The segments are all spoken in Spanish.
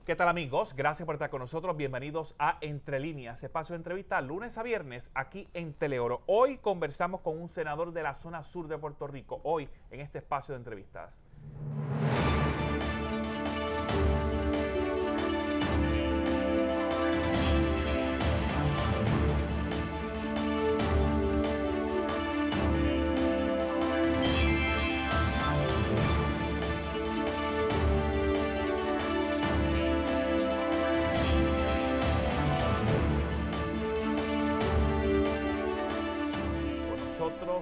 ¿Qué tal, amigos? Gracias por estar con nosotros. Bienvenidos a Entre Líneas, espacio de entrevista lunes a viernes aquí en Teleoro. Hoy conversamos con un senador de la zona sur de Puerto Rico, hoy en este espacio de entrevistas.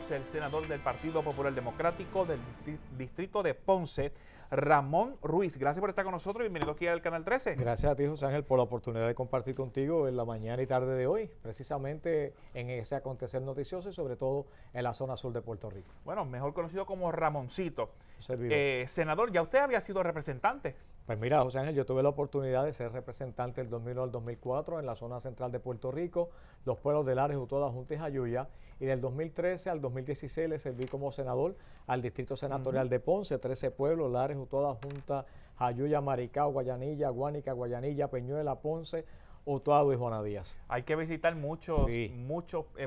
El senador del Partido Popular Democrático del distrito de Ponce, Ramón Ruiz. Gracias por estar con nosotros y bienvenido aquí al Canal 13. Gracias a ti, José Ángel, por la oportunidad de compartir contigo en la mañana y tarde de hoy, precisamente en ese acontecer noticioso y sobre todo en la zona sur de Puerto Rico. Bueno, mejor conocido como Ramoncito. Servidor. Senador, ya usted había sido representante. Pues mira, José Ángel, yo tuve la oportunidad de ser representante del 2001 al 2004 en la zona central de Puerto Rico, los pueblos de Lares, Utuado, Junta y Jayuya, y del 2013 al 2016 le serví como senador al distrito senatorial de Ponce, 13 pueblos, Lares, Utuado, Junta, Jayuya, Maricao, Guayanilla, Guánica, Guayanilla, Peñuela, Ponce, Utuado y Juana Díaz. Hay que visitar muchos Sí.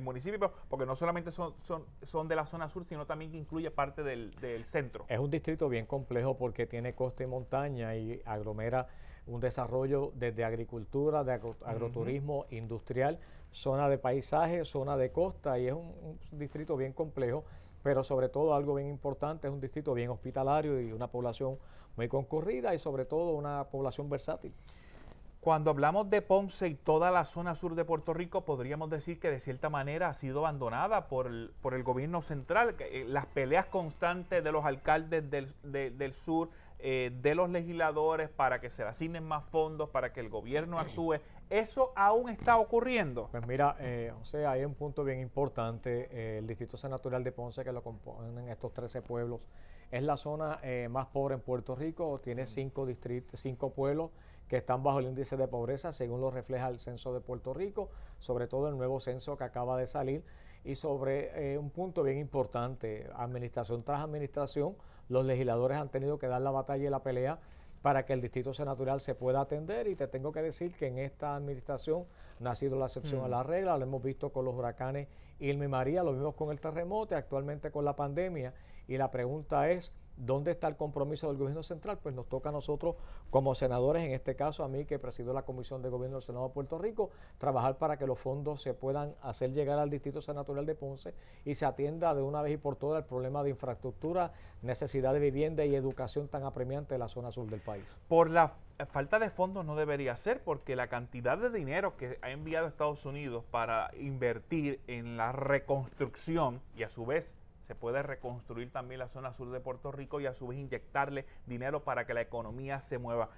municipios, porque no solamente son de la zona sur, sino también que incluye parte del centro. Es un distrito bien complejo porque tiene costa y montaña y aglomera un desarrollo desde agricultura, de agroturismo, industrial, zona de paisaje, zona de costa, y es un distrito bien complejo, pero sobre todo algo bien importante, es un distrito bien hospitalario y una población muy concurrida y sobre todo una población versátil. Cuando hablamos de Ponce y toda la zona sur de Puerto Rico, podríamos decir que de cierta manera ha sido abandonada por el gobierno central. Las peleas constantes de los alcaldes del sur, de los legisladores para que se le asignen más fondos, para que el gobierno actúe, ¿eso aún está ocurriendo? Pues mira, José, hay un punto bien importante. El Distrito Senatorial de Ponce, que lo componen estos 13 pueblos, es la zona más pobre en Puerto Rico. Tiene 5 distritos, 5 pueblos que están bajo el índice de pobreza, según lo refleja el censo de Puerto Rico, sobre todo el nuevo censo que acaba de salir. Y sobre un punto bien importante, administración tras administración, los legisladores han tenido que dar la batalla y la pelea para que el distrito senatorial se pueda atender, y te tengo que decir que en esta administración no ha sido la excepción a la regla. Lo hemos visto con los huracanes Irma y María, lo vimos con el terremoto, actualmente con la pandemia, y la pregunta es, ¿dónde está el compromiso del gobierno central? Pues nos toca a nosotros como senadores, en este caso a mí que presido la Comisión de Gobierno del Senado de Puerto Rico, trabajar para que los fondos se puedan hacer llegar al Distrito Senatorial de Ponce y se atienda de una vez y por todas el problema de infraestructura, necesidad de vivienda y educación tan apremiante de la zona sur del país. Por la falta de fondos no debería ser, porque la cantidad de dinero que ha enviado Estados Unidos para invertir en la reconstrucción, y a su vez se puede reconstruir también la zona sur de Puerto Rico y a su vez inyectarle dinero para que la economía se mueva.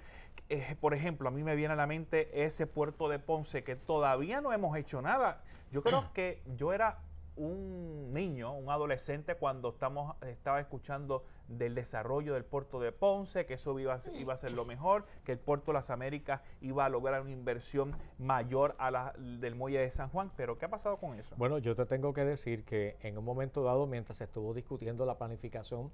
Por ejemplo, a mí me viene a la mente ese puerto de Ponce que todavía no hemos hecho nada. Yo creo que yo era un niño, un adolescente, cuando estaba escuchando del desarrollo del puerto de Ponce, que eso iba a ser lo mejor, que el puerto de las Américas iba a lograr una inversión mayor a la del muelle de San Juan. Pero ¿qué ha pasado con eso? Bueno, yo te tengo que decir que en un momento dado, mientras se estuvo discutiendo la planificación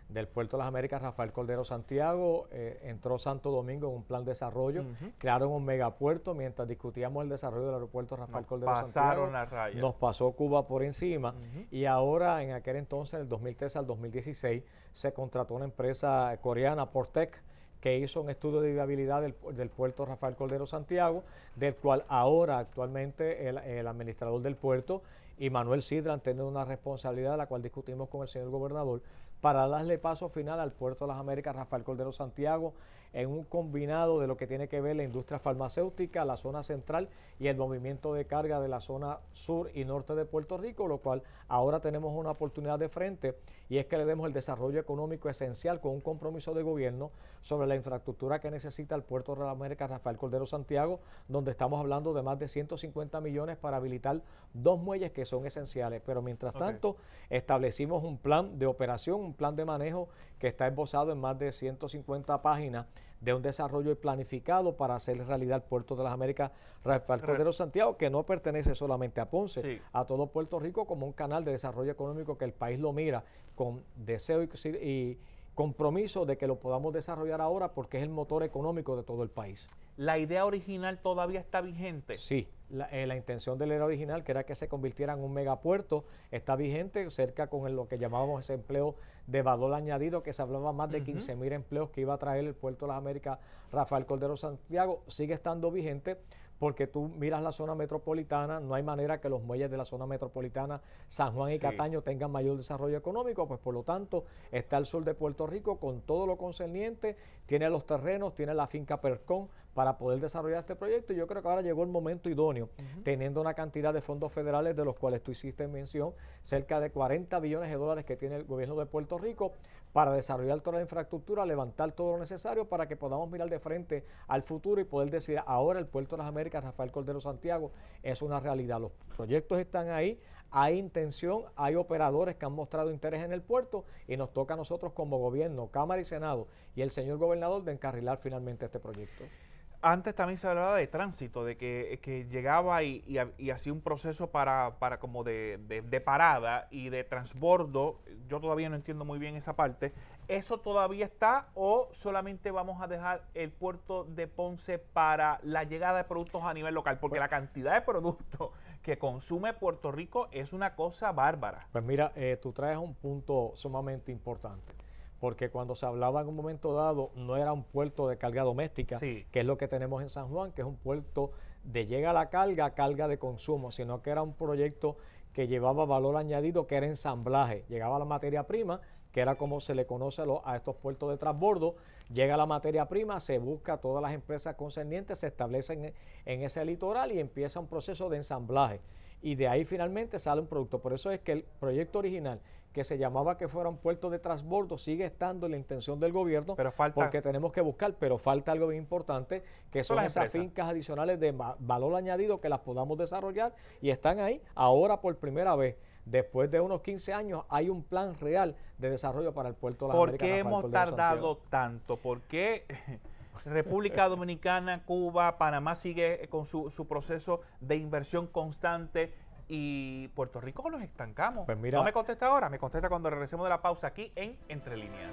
del Puerto de las Américas, Rafael Cordero Santiago, entró Santo Domingo en un plan de desarrollo, crearon un megapuerto. Mientras discutíamos el desarrollo del aeropuerto Rafael Cordero Santiago, la raya. Nos pasó Cuba por encima, y ahora en aquel entonces, del 2013 al 2016, se contrató una empresa coreana, Portec, que hizo un estudio de viabilidad del puerto Rafael Cordero Santiago, del cual ahora actualmente el administrador del puerto y Manuel Sidra han tenido una responsabilidad, la cual discutimos con el señor gobernador, para darle paso final al puerto de las Américas Rafael Cordero Santiago, en un combinado de lo que tiene que ver la industria farmacéutica, la zona central y el movimiento de carga de la zona sur y norte de Puerto Rico, lo cual ahora tenemos una oportunidad de frente, y es que le demos el desarrollo económico esencial con un compromiso de gobierno sobre la infraestructura que necesita el puerto de las Américas Rafael Cordero Santiago, donde estamos hablando de más de 150 millones para habilitar 2 muelles que son esenciales. Pero mientras tanto, establecimos un plan de operación, un plan de manejo que está esbozado en más de 150 páginas, de un desarrollo planificado para hacer realidad el puerto de las Américas Rafael Cordero Santiago, que no pertenece solamente a Ponce, a todo Puerto Rico, como un canal de desarrollo económico que el país lo mira con deseo y compromiso de que lo podamos desarrollar ahora porque es el motor económico de todo el país. ¿La idea original todavía está vigente? Sí, la intención de la idea original, que era que se convirtiera en un megapuerto, está vigente, cerca con lo que llamábamos ese empleo de valor añadido, que se hablaba más de 15,000 empleos que iba a traer el Puerto de las Américas Rafael Cordero Santiago, sigue estando vigente, porque tú miras la zona metropolitana, no hay manera que los muelles de la zona metropolitana, San Juan y Cataño, tengan mayor desarrollo económico, pues por lo tanto está el sur de Puerto Rico con todo lo concerniente, tiene los terrenos, tiene la finca Percón para poder desarrollar este proyecto, y yo creo que ahora llegó el momento idóneo, teniendo una cantidad de fondos federales de los cuales tú hiciste mención, cerca de 40 billones de dólares que tiene el gobierno de Puerto Rico para desarrollar toda la infraestructura, levantar todo lo necesario para que podamos mirar de frente al futuro y poder decir, ahora el Puerto de las Américas Rafael Cordero Santiago es una realidad. Los proyectos están ahí, hay intención, hay operadores que han mostrado interés en el puerto y nos toca a nosotros como gobierno, Cámara y Senado y el señor gobernador de encarrilar finalmente este proyecto. Antes también se hablaba de tránsito, de que llegaba y hacía un proceso para como de parada y de transbordo. Yo todavía no entiendo muy bien esa parte. ¿Eso todavía está o solamente vamos a dejar el puerto de Ponce para la llegada de productos a nivel local? Porque la cantidad de productos que consume Puerto Rico es una cosa bárbara. Pues mira, tú traes un punto sumamente importante, porque cuando se hablaba en un momento dado no era un puerto de carga doméstica, que es lo que tenemos en San Juan, que es un puerto de llega la carga de consumo, sino que era un proyecto que llevaba valor añadido, que era ensamblaje, llegaba la materia prima, que era como se le conoce a estos puertos de transbordo, llega la materia prima, se busca todas las empresas concernientes, se establecen en ese litoral y empieza un proceso de ensamblaje. Y de ahí finalmente sale un producto. Por eso es que el proyecto original, que se llamaba que fuera un puerto de transbordo, sigue estando en la intención del gobierno, pero falta, porque tenemos que buscar, pero falta algo bien importante, que son esas fincas adicionales de valor añadido que las podamos desarrollar y están ahí. Ahora por primera vez, después de unos 15 años, hay un plan real de desarrollo para el puerto de las Américas. ¿Por qué hemos tardado tanto? ¿Por qué República Dominicana, Cuba, Panamá sigue con su proceso de inversión constante y Puerto Rico nos estancamos? Pues mira, no me contesta ahora, me contesta cuando regresemos de la pausa aquí en Entre Líneas.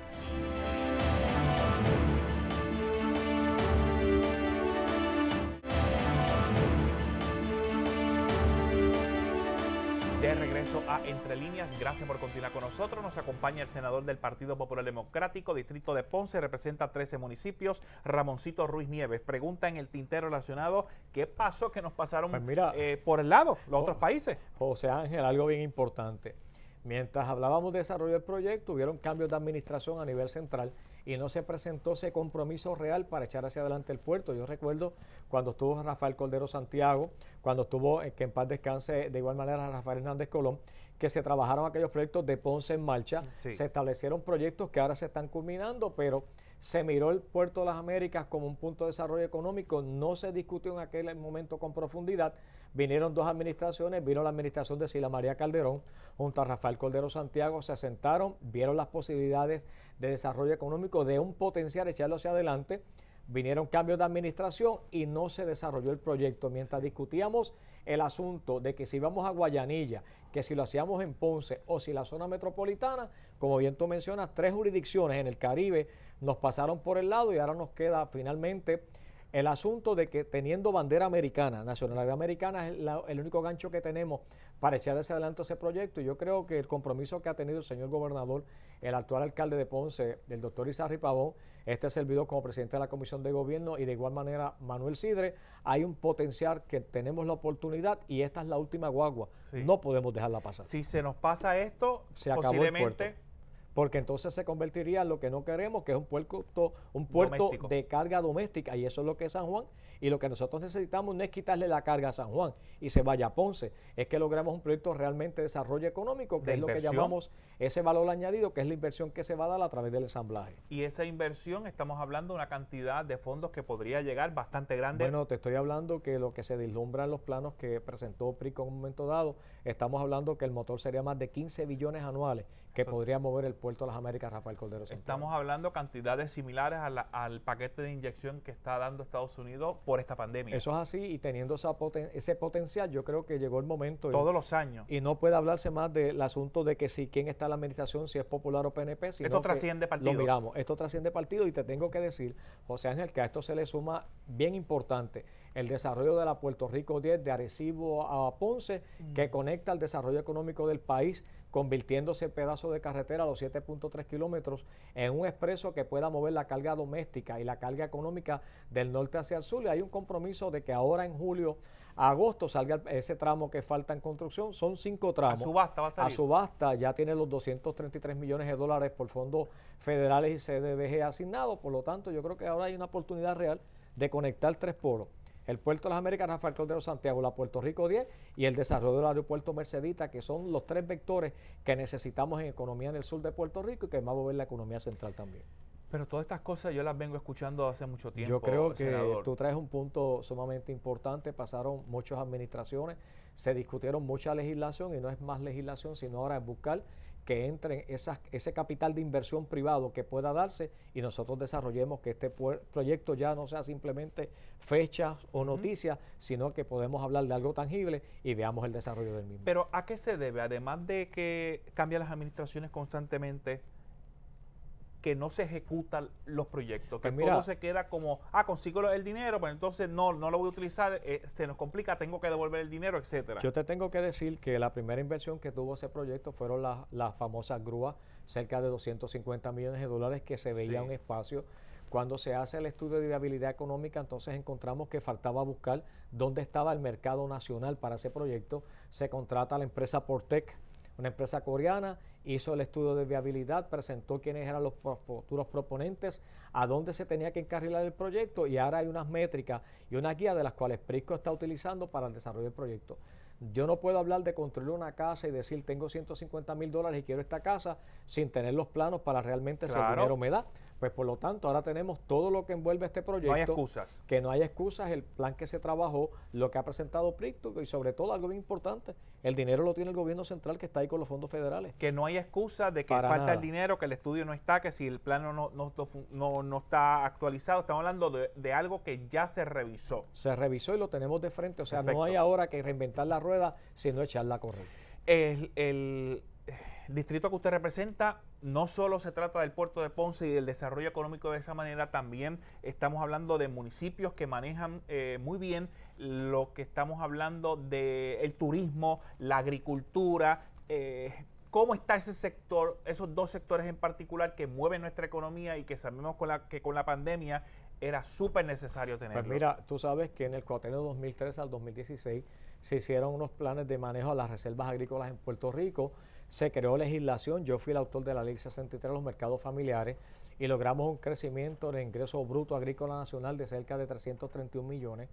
De regreso a Entre Líneas, gracias por continuar con nosotros. Nos acompaña el senador del Partido Popular Democrático, Distrito de Ponce, representa 13 municipios, Ramoncito Ruiz Nieves. Pregunta en el tintero relacionado, ¿qué pasó que nos pasaron pues mira, por el lado los otros países? José Ángel, algo bien importante. Mientras hablábamos de desarrollo del proyecto, hubieron cambios de administración a nivel central y no se presentó ese compromiso real para echar hacia adelante el puerto. Yo recuerdo cuando estuvo Rafael Cordero Santiago, cuando estuvo, que en paz descanse de igual manera Rafael Hernández Colón, que se trabajaron aquellos proyectos de Ponce en marcha, se establecieron proyectos que ahora se están culminando, pero se miró el Puerto de las Américas como un punto de desarrollo económico, no se discutió en aquel momento con profundidad. Vinieron dos administraciones, vino la administración de Sila María Calderón junto a Rafael Cordero Santiago, se sentaron, vieron las posibilidades de desarrollo económico, de un potencial echarlo hacia adelante. Vinieron cambios de administración y no se desarrolló el proyecto. Mientras discutíamos el asunto de que si íbamos a Guayanilla, que si lo hacíamos en Ponce o si la zona metropolitana, como bien tú mencionas, 3 jurisdicciones en el Caribe nos pasaron por el lado y ahora nos queda finalmente el asunto de que teniendo bandera americana, nacionalidad americana, es el único gancho que tenemos para echar hacia adelante ese proyecto. Y yo creo que el compromiso que ha tenido el señor gobernador, el actual alcalde de Ponce, el doctor Izarri Pavón, este servidor como presidente de la Comisión de Gobierno y de igual manera Manuel Sidre, hay un potencial que tenemos la oportunidad y esta es la última guagua. No podemos dejarla pasar. Si se nos pasa esto, se acabó posiblemente el puerto. Porque entonces se convertiría en lo que no queremos, que es un puerto de carga doméstica, y eso es lo que es San Juan, y lo que nosotros necesitamos no es quitarle la carga a San Juan y se vaya a Ponce, es que logremos un proyecto realmente de desarrollo económico, que es lo que llamamos ese valor añadido, que es la inversión que se va a dar a través del ensamblaje. Y esa inversión, estamos hablando de una cantidad de fondos que podría llegar bastante grande. Bueno, te estoy hablando que lo que se vislumbra en los planos que presentó PRICO en un momento dado, estamos hablando que el motor sería más de 15 billones anuales, que podría mover el puerto de las Américas Rafael Cordero Santiago. Estamos hablando cantidades similares al paquete de inyección que está dando Estados Unidos por esta pandemia. Eso es así, y teniendo ese potencial, yo creo que llegó el momento. Todos los años. Y no puede hablarse más del asunto de que si quién está en la administración, si es Popular o PNP. Sino esto trasciende partidos. Lo miramos, esto trasciende partidos, y te tengo que decir, José Ángel, que a esto se le suma bien importante el desarrollo de la Puerto Rico 10 de Arecibo a Ponce, que conecta el desarrollo económico del país, convirtiéndose pedazo de carretera a los 7.3 kilómetros en un expreso que pueda mover la carga doméstica y la carga económica del norte hacia el sur. Y hay un compromiso de que ahora en julio a agosto salga ese tramo que falta en construcción. Son 5 tramos. A subasta va a salir. A subasta ya tiene los 233 millones de dólares por fondos federales y CDBG asignados. Por lo tanto, yo creo que ahora hay una oportunidad real de conectar 3 polos: el puerto de las Américas Rafael Cordero Santiago, la Puerto Rico 10 y el desarrollo del aeropuerto Mercedita, que son los 3 vectores que necesitamos en economía en el sur de Puerto Rico y que va a mover la economía central también. Pero todas estas cosas yo las vengo escuchando hace mucho tiempo. Yo creo que senador, tú traes un punto sumamente importante. Pasaron muchas administraciones, se discutieron mucha legislación, y no es más legislación, sino ahora es buscar que entre ese capital de inversión privado que pueda darse, y nosotros desarrollemos que este proyecto ya no sea simplemente fechas o noticias, sino que podemos hablar de algo tangible y veamos el desarrollo del mismo. Pero ¿a qué se debe? Además de que cambian las administraciones constantemente, que no se ejecutan los proyectos, que Pues mira, todo se queda como, consigo el dinero, pero entonces no lo voy a utilizar, se nos complica, tengo que devolver el dinero, etcétera. Yo te tengo que decir que la primera inversión que tuvo ese proyecto fueron las famosas grúas, cerca de 250 millones de dólares, que se veía un espacio. Cuando se hace el estudio de viabilidad económica, entonces encontramos que faltaba buscar dónde estaba el mercado nacional para ese proyecto. Se contrata a la empresa Portec, una empresa coreana, hizo el estudio de viabilidad, presentó quiénes eran los futuros proponentes, a dónde se tenía que encarrilar el proyecto, y ahora hay unas métricas y una guía de las cuales Prisco está utilizando para el desarrollo del proyecto. Yo no puedo hablar de construir una casa y decir tengo 150 mil dólares y quiero esta casa sin tener los planos para realmente si el dinero me da. Pues por lo tanto ahora tenemos todo lo que envuelve este proyecto. No hay excusas. Que no hay excusas, el plan que se trabajó, lo que ha presentado Prisco, y sobre todo algo bien importante, el dinero lo tiene el gobierno central, que está ahí con los fondos federales. Que no hay excusa de que Para falta nada. el dinero, que el estudio no está, que si el plano no está actualizado. Estamos hablando de algo que ya se revisó. Se revisó y lo tenemos de frente, o sea, Perfecto. no hay ahora que reinventar la rueda, sino echarla a correr. El distrito que usted representa no solo se trata del puerto de Ponce y del desarrollo económico de esa manera, también estamos hablando de municipios que manejan muy bien lo que estamos hablando del turismo, la agricultura. ¿Cómo está ese sector, esos 2 sectores en particular que mueven nuestra economía y que sabemos que con la pandemia era súper necesario tenerlo? Pues mira, tú sabes que en el cuatrienio 2013 al 2016 se hicieron unos planes de manejo a las reservas agrícolas en Puerto Rico, se creó legislación, yo fui el autor de la Ley 63 de los mercados familiares, y logramos un crecimiento de ingreso bruto agrícola nacional de cerca de 331 millones,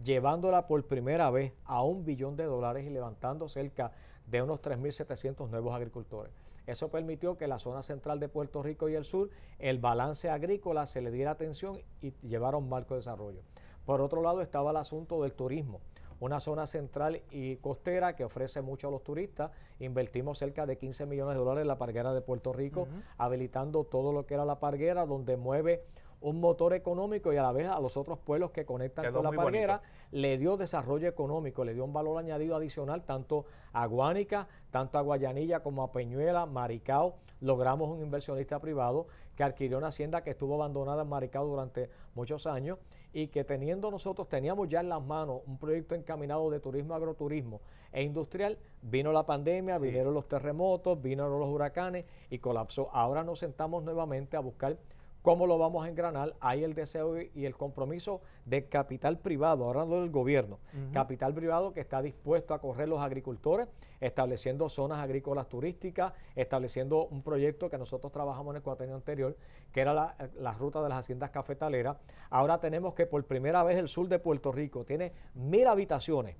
llevándola por primera vez a $1 billón y levantando cerca de unos 3.700 nuevos agricultores. Eso permitió que la zona central de Puerto Rico y el sur, el balance agrícola se le diera atención y llevara un marco de desarrollo. Por otro lado estaba el asunto del turismo, una zona central y costera que ofrece mucho a los turistas. Invertimos cerca de 15 millones de dólares en la parguera de Puerto Rico, habilitando todo lo que era la parguera, donde mueve un motor económico y a la vez a los otros pueblos que conectan con la parguera. Bonito. Le dio desarrollo económico, le dio un valor añadido adicional tanto a Guánica, tanto a Guayanilla como a Peñuela, Maricao. Logramos un inversionista privado que adquirió una hacienda que estuvo abandonada en Maricao durante muchos años, y que teníamos ya en las manos un proyecto encaminado de turismo, agroturismo e industrial. Vino la pandemia, vinieron los terremotos, vinieron los huracanes y colapsó. Ahora nos sentamos nuevamente a buscar cómo lo vamos a engranar. Hay el deseo y el compromiso de capital privado, ahora no del gobierno, capital privado que está dispuesto a correr los agricultores, estableciendo zonas agrícolas turísticas, estableciendo un proyecto que nosotros trabajamos en el cuatrienio anterior, que era la ruta de las haciendas cafetaleras. Ahora tenemos que por primera vez el sur de Puerto Rico tiene 1.000 habitaciones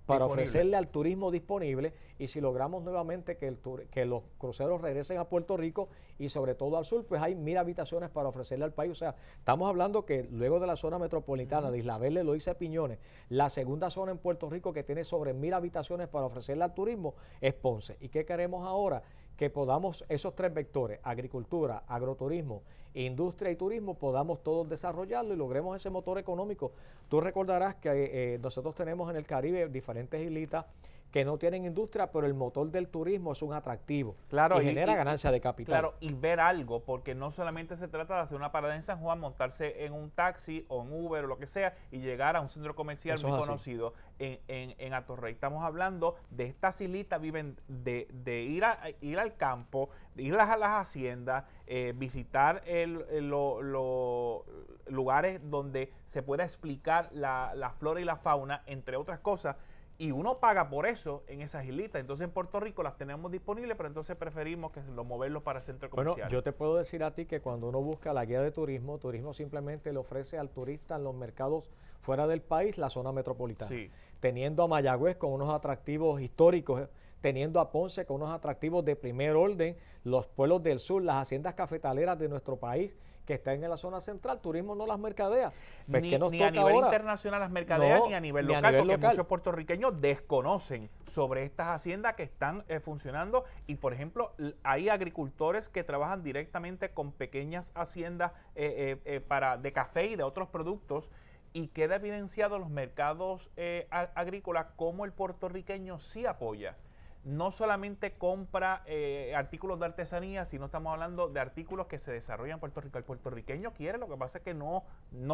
para ofrecerle al turismo disponible, y si logramos nuevamente que los cruceros regresen a Puerto Rico y sobre todo al sur, pues hay 1.000 habitaciones para ofrecerle al país. O sea, estamos hablando que luego de la zona metropolitana de Isla Verde, Loíza y Piñones, la segunda zona en Puerto Rico que tiene sobre 1.000 habitaciones para ofrecerle al turismo es Ponce. ¿Y qué queremos ahora? que podamos esos tres vectores, agricultura, agroturismo, industria y turismo, podamos todos desarrollarlo y logremos ese motor económico. Tú recordarás que nosotros tenemos en el Caribe diferentes islitas que no tienen industria, pero el motor del turismo es un atractivo, claro, y genera ganancia de capital. Claro, y ver algo, porque no solamente se trata de hacer una parada en San Juan, montarse en un taxi o en Uber o lo que sea y llegar a un centro comercial muy conocido en Atorrey. Estamos hablando de estas islitas, viven de ir al campo, de ir a las haciendas, visitar los lugares donde se pueda explicar la flora y la fauna, entre otras cosas. Y uno paga por eso en esas islitas. Entonces en Puerto Rico las tenemos disponibles, pero entonces preferimos que moverlos para el centro comercial. Bueno, yo te puedo decir a ti que cuando uno busca la guía de turismo, turismo simplemente le ofrece al turista en los mercados fuera del país la zona metropolitana. Sí. Teniendo a Mayagüez con unos atractivos históricos, teniendo a Ponce con unos atractivos de primer orden, los pueblos del sur, las haciendas cafetaleras de nuestro país que están en la zona central, turismo no las mercadea. Pues ni a nivel internacional las mercadean, ni a nivel local, porque muchos puertorriqueños desconocen sobre estas haciendas que están funcionando y, por ejemplo, hay agricultores que trabajan directamente con pequeñas haciendas de café y de otros productos, y queda evidenciado en los mercados agrícolas cómo el puertorriqueño sí apoya. No solamente compra artículos de artesanía, sino estamos hablando de artículos que se desarrollan en Puerto Rico. El puertorriqueño quiere, lo que pasa es que no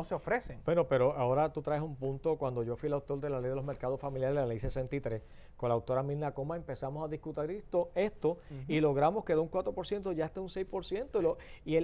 se ofrecen. Bueno, pero ahora tú traes un punto. Cuando yo fui el autor de la Ley de los Mercados Familiares, la Ley 63, con la autora Mirna Coma, empezamos a discutir esto y logramos que de un 4% ya esté un 6%.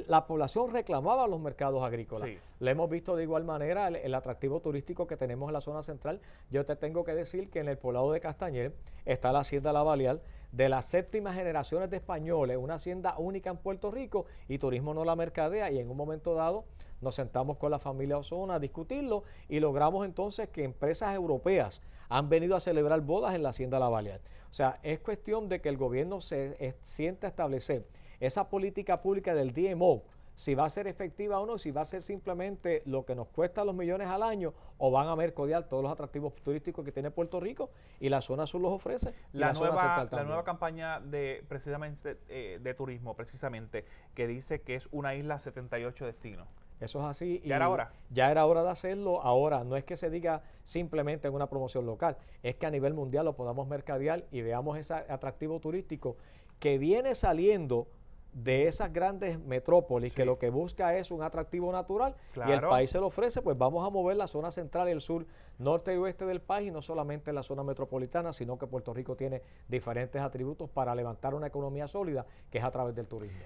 La población reclamaba los mercados agrícolas. Sí. Lo hemos visto de igual manera, el atractivo turístico que tenemos en la zona central. Yo te tengo que decir que en el poblado de Castañer está la Hacienda La Balear, de las séptimas generaciones de españoles, una hacienda única en Puerto Rico, y turismo no la mercadea, y en un momento dado nos sentamos con la familia Osona a discutirlo y logramos entonces que empresas europeas han venido a celebrar bodas en la Hacienda La Balear. O sea, es cuestión de que el gobierno se sienta a establecer esa política pública del DMO, si va a ser efectiva o no, si va a ser simplemente lo que nos cuesta los millones al año, o van a mercadear todos los atractivos turísticos que tiene Puerto Rico y la zona sur los ofrece. La nueva campaña de turismo, precisamente, que dice que es una isla 78 destinos. Eso es así. ¿Ya era hora? Ya era hora de hacerlo. Ahora, no es que se diga simplemente en una promoción local, es que a nivel mundial lo podamos mercadear y veamos ese atractivo turístico que viene saliendo de esas grandes metrópolis, que lo que busca es un atractivo natural, y el país se lo ofrece. Pues vamos a mover la zona central y el sur, norte y oeste del país, y no solamente la zona metropolitana, sino que Puerto Rico tiene diferentes atributos para levantar una economía sólida, que es a través del turismo.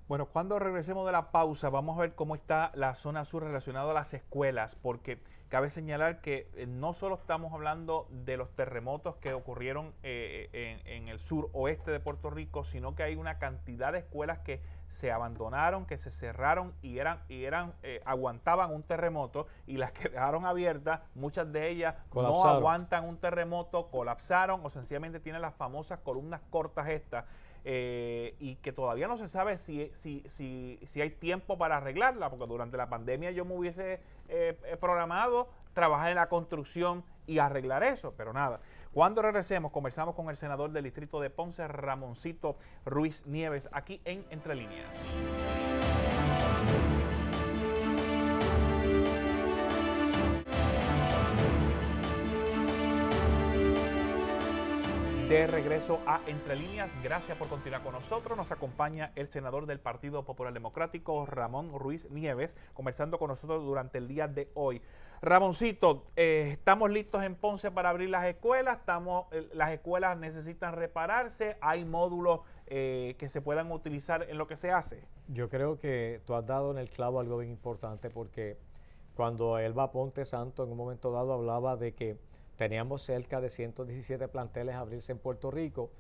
Bueno, cuando regresemos de la pausa, vamos a ver cómo está la zona sur relacionada a las escuelas, porque cabe señalar que no solo estamos hablando de los terremotos que ocurrieron en el sur oeste de Puerto Rico, sino que hay una cantidad de escuelas que se abandonaron, que se cerraron y aguantaban un terremoto, y las que dejaron abiertas, muchas de ellas colapsaron. No aguantan un terremoto, colapsaron o sencillamente tienen las famosas columnas cortas estas. Y que todavía no se sabe si hay tiempo para arreglarla, porque durante la pandemia yo me hubiese programado trabajar en la construcción y arreglar eso, pero nada. Cuando regresemos, conversamos con el senador del distrito de Ponce, Ramoncito Ruiz Nieves, aquí en Entre Líneas. De regreso a Entre Líneas, gracias por continuar con nosotros. Nos acompaña el senador del Partido Popular Democrático, Ramón Ruiz Nieves, conversando con nosotros durante el día de hoy. Ramoncito, ¿estamos listos en Ponce para abrir las escuelas? Las escuelas necesitan repararse, ¿hay módulos que se puedan utilizar en lo que se hace? Yo creo que tú has dado en el clavo algo bien importante, porque cuando Elba Ponte Santo en un momento dado hablaba de que teníamos cerca de 117 planteles a abrirse en Puerto Rico,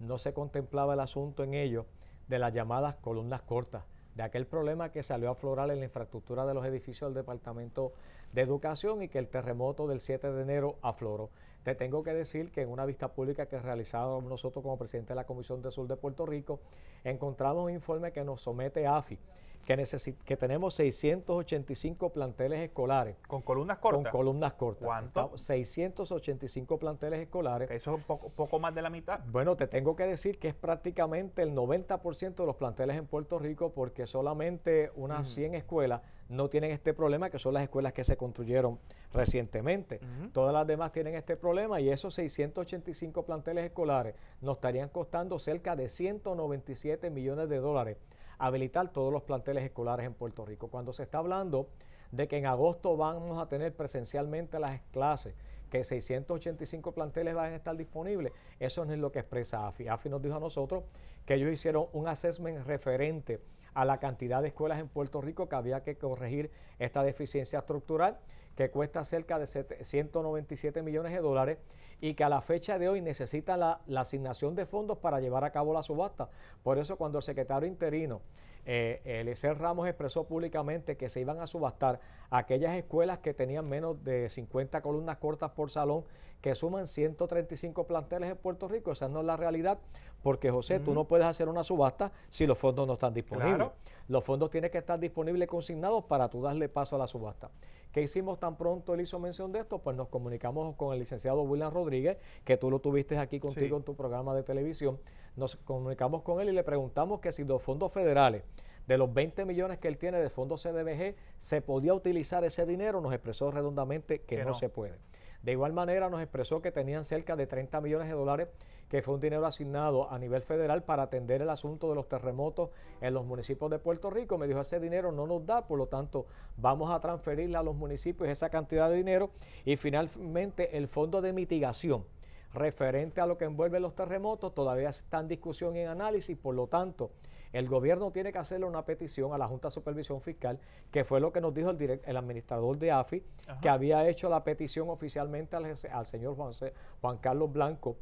no se contemplaba el asunto en ello de las llamadas columnas cortas, de aquel problema que salió a aflorar en la infraestructura de los edificios del Departamento de Educación y que el terremoto del 7 de enero afloró. Te tengo que decir que en una vista pública que realizamos nosotros como presidente de la Comisión de Sur de Puerto Rico, encontramos un informe que nos somete AFI, que tenemos 685 planteles escolares. ¿Con columnas cortas? Con columnas cortas. ¿Cuánto? 685 planteles escolares. Eso es poco más de la mitad. Bueno, te tengo que decir que es prácticamente el 90% de los planteles en Puerto Rico, porque solamente unas 100 escuelas no tienen este problema, que son las escuelas que se construyeron recientemente. Todas las demás tienen este problema, y esos 685 planteles escolares nos estarían costando cerca de 197 millones de dólares habilitar todos los planteles escolares en Puerto Rico. Cuando se está hablando de que en agosto vamos a tener presencialmente las clases, que 685 planteles van a estar disponibles, eso no es lo que expresa AFI. AFI nos dijo a nosotros que ellos hicieron un assessment referente a la cantidad de escuelas en Puerto Rico que había que corregir esta deficiencia estructural, que cuesta cerca de 197 millones de dólares, y que a la fecha de hoy necesita la asignación de fondos para llevar a cabo la subasta. Por eso, cuando el secretario interino, Eliezer Ramos, expresó públicamente que se iban a subastar aquellas escuelas que tenían menos de 50 columnas cortas por salón, que suman 135 planteles en Puerto Rico. Esa no es la realidad, porque, José, tú no puedes hacer una subasta si los fondos no están disponibles. Claro. Los fondos tienen que estar disponibles, consignados, para tú darle paso a la subasta. ¿Qué hicimos tan pronto él hizo mención de esto? Pues nos comunicamos con el licenciado William Rodríguez, que tú lo tuviste aquí contigo en tu programa de televisión. Nos comunicamos con él y le preguntamos que si los fondos federales, de los 20 millones que él tiene de fondos CDBG, se podía utilizar ese dinero. Nos expresó redondamente que no se puede. De igual manera, nos expresó que tenían cerca de 30 millones de dólares, que fue un dinero asignado a nivel federal para atender el asunto de los terremotos en los municipios de Puerto Rico. Me dijo, ese dinero no nos da, por lo tanto vamos a transferirle a los municipios esa cantidad de dinero. Y finalmente, el fondo de mitigación referente a lo que envuelve los terremotos todavía está en discusión y en análisis. Por lo tanto, el gobierno tiene que hacerle una petición a la Junta de Supervisión Fiscal, que fue lo que nos dijo el administrador de AFI, que había hecho la petición oficialmente al señor Juan Carlos Blanco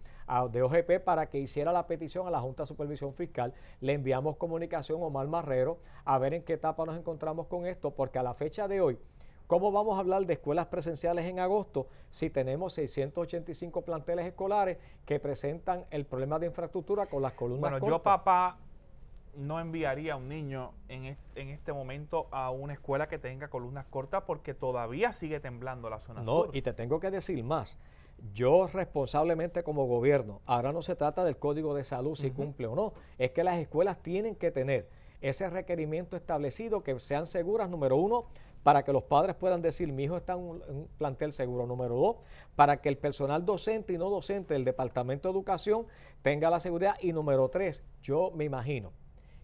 de OGP, para que hiciera la petición a la Junta de Supervisión Fiscal. Le enviamos comunicación a Omar Marrero a ver en qué etapa nos encontramos con esto, porque a la fecha de hoy, ¿cómo vamos a hablar de escuelas presenciales en agosto si tenemos 685 planteles escolares que presentan el problema de infraestructura con las columnas cortas? Yo, papá, no enviaría a un niño en este momento a una escuela que tenga columnas cortas, porque todavía sigue temblando la zona sur. No, y te tengo que decir más. Yo, responsablemente como gobierno, ahora no se trata del Código de Salud si cumple o no, es que las escuelas tienen que tener ese requerimiento establecido, que sean seguras, número uno, para que los padres puedan decir, mi hijo está en un plantel seguro. Número dos, para que el personal docente y no docente del Departamento de Educación tenga la seguridad. Y número tres, yo me imagino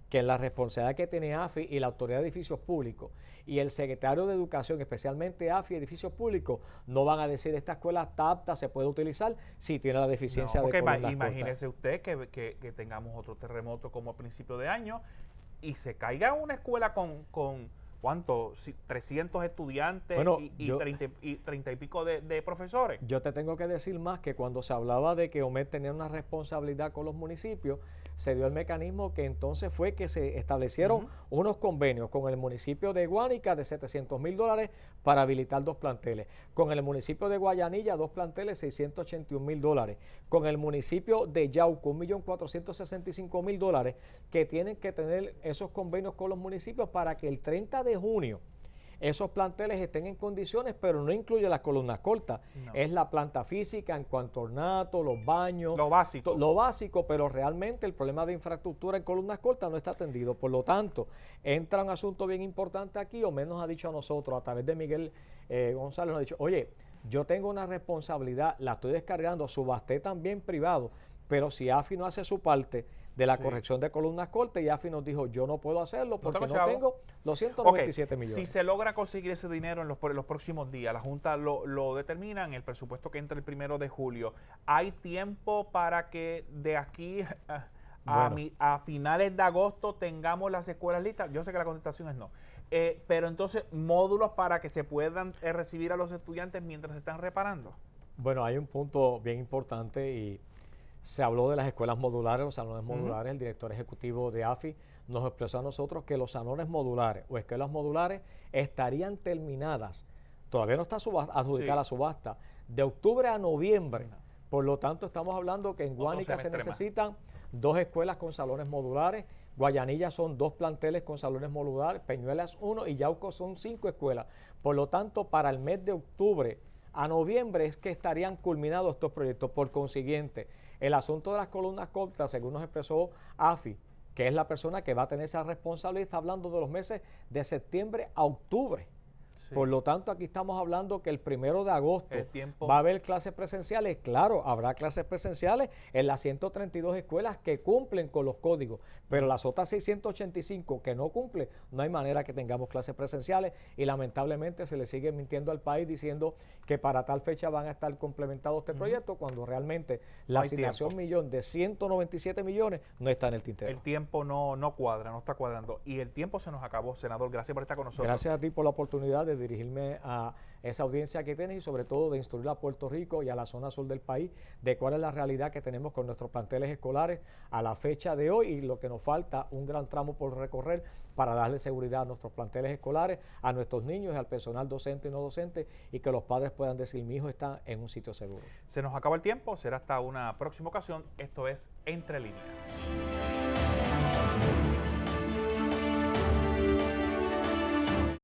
que la responsabilidad que tiene AFI y la Autoridad de Edificios Públicos y el secretario de Educación, especialmente AFI y Edificios Públicos, no van a decir esta escuela está apta, se puede utilizar si tiene la deficiencia de columnas imagínese cortas. Usted que tengamos otro terremoto como a principio de año y se caiga una escuela con ¿cuánto? 300 estudiantes, bueno, y 30 y pico de profesores. Yo te tengo que decir más, que cuando se hablaba de que OMED tenía una responsabilidad con los municipios, se dio el mecanismo que entonces fue que se establecieron unos convenios con el municipio de Guánica de $700,000 para habilitar 2 planteles, con el municipio de Guayanilla 2 planteles, $681,000, con el municipio de Yauco $1,465,000, que tienen que tener esos convenios con los municipios para que el 30 de junio esos planteles estén en condiciones, pero no incluye las columnas cortas. No. Es la planta física en cuanto a ornato, los baños. Lo básico. Lo básico, pero realmente el problema de infraestructura en columnas cortas no está atendido. Por lo tanto, entra un asunto bien importante aquí, o menos ha dicho a nosotros, a través de Miguel González, nos ha dicho, oye, yo tengo una responsabilidad, la estoy descargando, subasté también privado, pero si AFI no hace su parte de la corrección de columnas cortas, y AFI nos dijo, yo no puedo hacerlo porque no tengo los 197 millones. Si se logra conseguir ese dinero en los próximos días, la Junta lo determina en el presupuesto que entra el 1 de julio, ¿hay tiempo para que de aquí a finales de agosto tengamos las escuelas listas? Yo sé que la contestación es no. Pero entonces, módulos para que se puedan recibir a los estudiantes mientras se están reparando. Bueno, hay un punto bien importante, y se habló de las escuelas modulares, los salones modulares. El director ejecutivo de AFI nos expresó a nosotros que los salones modulares o escuelas modulares estarían terminadas, todavía no está adjudicada la subasta, de octubre a noviembre. Por lo tanto, estamos hablando que en Guánica se necesitan 2 escuelas con salones modulares Guayanilla son 2 planteles con salones modulares, Peñuelas 1 y Yauco son 5 escuelas. Por lo tanto, para el mes de octubre a noviembre es que estarían culminados estos proyectos. Por consiguiente, el asunto de las columnas cortas, según nos expresó AFI, que es la persona que va a tener esa responsabilidad, está hablando de los meses de septiembre a octubre. Sí. Por lo tanto, aquí estamos hablando que el 1 de agosto va a haber clases presenciales. Claro, habrá clases presenciales en las 132 escuelas que cumplen con los códigos, pero las otras 685 que no cumplen, no hay manera que tengamos clases presenciales y lamentablemente se le sigue mintiendo al país diciendo que para tal fecha van a estar complementados este proyecto cuando realmente la asignación millón de 197 millones no está en el tintero. El tiempo no cuadra, no está cuadrando y el tiempo se nos acabó, senador. Gracias por estar con nosotros. Gracias a ti por la oportunidad de dirigirme a esa audiencia que tienes y sobre todo de instruir a Puerto Rico y a la zona sur del país de cuál es la realidad que tenemos con nuestros planteles escolares a la fecha de hoy y lo que nos falta, un gran tramo por recorrer para darle seguridad a nuestros planteles escolares, a nuestros niños y al personal docente y no docente y que los padres puedan decir mi hijo está en un sitio seguro. Se nos acaba el tiempo, será hasta una próxima ocasión. Esto es Entre Líneas.